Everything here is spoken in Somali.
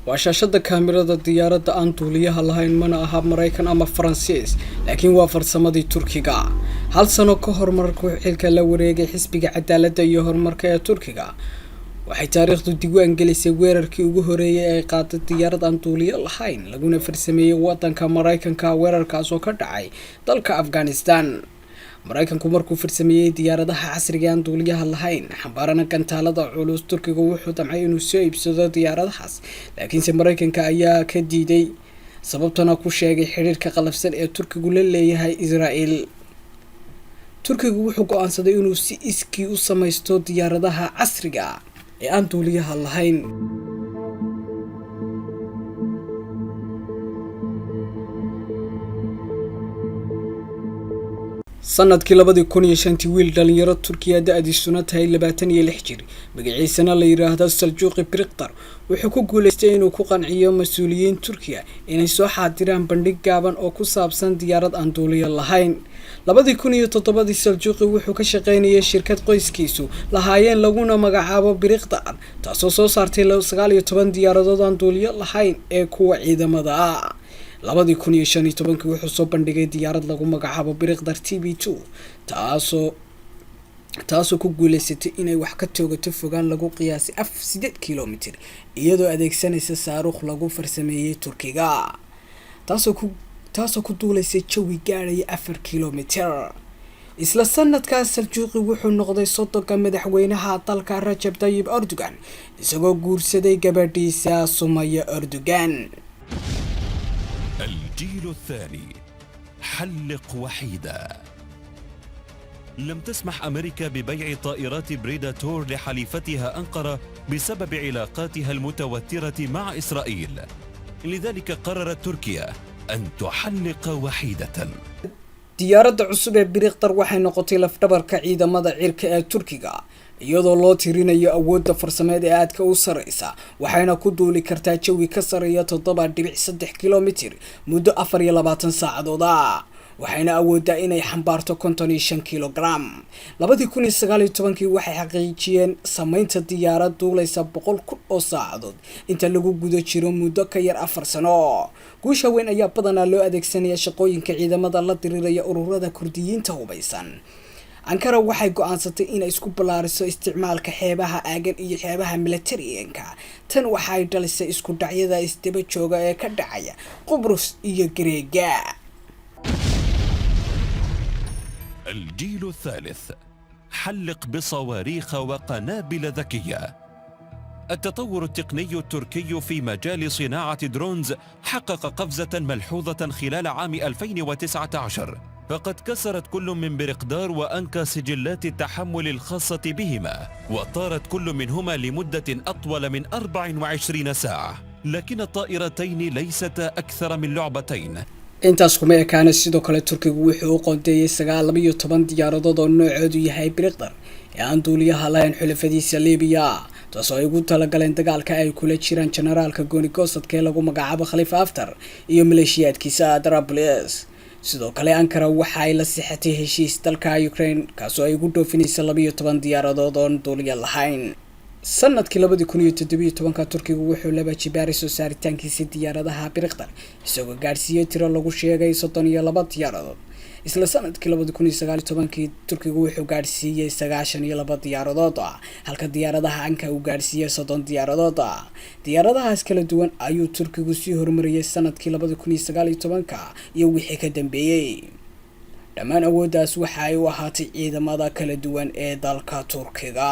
waa shaashada kaamirada diyaaradda aan duuliyaha lahayn mana aha Mareykan ama Faransiis laakiin waa farsamadii Turkiga hal sano ka hor markuu xilka la wareegay xisbiga cadaaladda iyo horumarka ee Turkiga waxay taariikhdu diiwaan gelisay weerarkii ugu horeeyay ee qaaday diyaarad aan duuliye lahayn laguna farsameeyay wadanka Mareykanka weerarkaas oo ka dhacay dalka Afghanistan Mareykanku markuu farsameeyay diyaaradaha casriga aan duuliyaha lahayn xambaarana gantaalada culus Turkiga wuxuu damcay inuu soo iibsado diyaaradahaas laakiinse Mareykanka ayaa ka diiday sababtana ku sheegay xiriirka qalafsan ee Turkigu la leeyahay Israa'iil Turkigu wuxuu go'aansaday inuu si iskii u samaysto diyaaradaha casriga ee aan duuliyaha lahayn sanadkii 2005 wiil dhalinyaro Turkiya da'diisuna tahay 26 jir magaciisana la yiraahdo Selçuk Bayraktar wuxuu ku guuleystay inuu ku qanciyo mas'uuliyiin Turkiya inay soo xaadiraan bandhig gaaban oo ku saabsan diyaarad aan duuliye lahayn 2007 Selçuk wuxuu ka shaqeynayay shirkad qoyskiisu lahaayeen laguna magacaabo Bayraktar taasoo soo saartay 19 diyaaradood aan duuliye lahayn ee kuwa ciidamada ah 2015 wuxuu soo bandhigay diyaarad lagu magacaabo Bayraktar TB2 taasoo ku guuleysatay inay wax ka toogato fogaan lagu qiyaasay 8 kilomitir iyadoo adeegsanaysa saaruq lagu farsameeyay Turkiga taasoo ku duuleysay jawi gaaraya 4 kilomitir isla sanadkaas Selçuk wuxuu noqday sodonka madaxweynaha dalka Recep Tayyip Erdogan isagoo guursaday gabadhiisa Sumaya Erdogan الجيل الثاني حلق وحيدا. لم تسمح أمريكا ببيع طائرات بريداتور لحليفتها أنقرة بسبب علاقاتها المتوترة مع إسرائيل. لذلك قررت تركيا أن تحلق وحيدة. ديارة عصب Bayraktar waxay noqotay lafdhabarka ciidamada cirka ee Turkiga iyadoo loo tirinayo awoodda farsameed ee aadka u sareysa waxayna ku duuli kartaa jawi ka sareeya 7.3 kilomitir muddo 24 saacadood waxayna awoodaa inay xambaarto 55 kilogram 2019 waxay xaqiijiyeen sameynta diyaarad duulaysa 100,000 oo saacadood inta lagu guda jiro muddo ka yar 4 sano guusha weyn ayaa badanaa loo adeegsanaya shaqooyinka ciidamada la diriraya ururada Kurdiyiinta hubaysan Ankara waxay go'aansatay inay isku ballaariso isticmaalka xeebaha aagan iyo xeebaha militariga tan waxay dhalisay isku dhacyada isdaba jooga ee ka dhacaya Qubrus iyo Greega الجيل الثالث حلق بصواريخ وقنابل ذكية. التطور التقني التركي في مجال صناعة درونز حقق قفزة ملحوظة خلال عام 2019 فقد كسرت كل من Bayraktar وأنكا سجلات التحمل الخاصة بهما وطارت كل منهما لمدة أطول من 24 ساعة لكن الطائرتين ليستا أكثر من لعبتين intaas kuma ekaana sidoo kale Turkigu wuxuu u qoondeeyay 19 diyaaradood oo noocoodu yahay Bayraktar ee aan duuliyaha lahayn xulafadiisa Liibiya taasoo ay ugu talagaleen dagaalka ay kula jiraan generaalka gooni-goosadka ee lagu magacaabo Khalifa Haftar iyo maleeshiyaadkiisa Daraabulis sidoo kale Ankara waxa ay la sixatay heshiis dalka Ukraine kaasoo ay ugu dhoofinaysa 12 diyaaradood oo duuliye lahayn sanadkii 2017 Turkigu wuxuu laba jibaaray soo saaritaankiisa diyaaradaha Bayraktar isagoo gaarsiiyay tiro lagu sheegay 32 diyaaradood isla sanadkii 2019 Turkigu wuxuu gaarsiiyay 92 diyaaradood halka diyaaradaha Ankara uu gaarsiiyay 30 diyaaradood diyaaradahaas kala duwan ayuu Turkigu sii horumariyay sanadkii 2019 iyo wixii ka dambeeyay dhammaan awooddaas waxa ay u ahaatay ciidamada kala duwan ee dalka Turkiga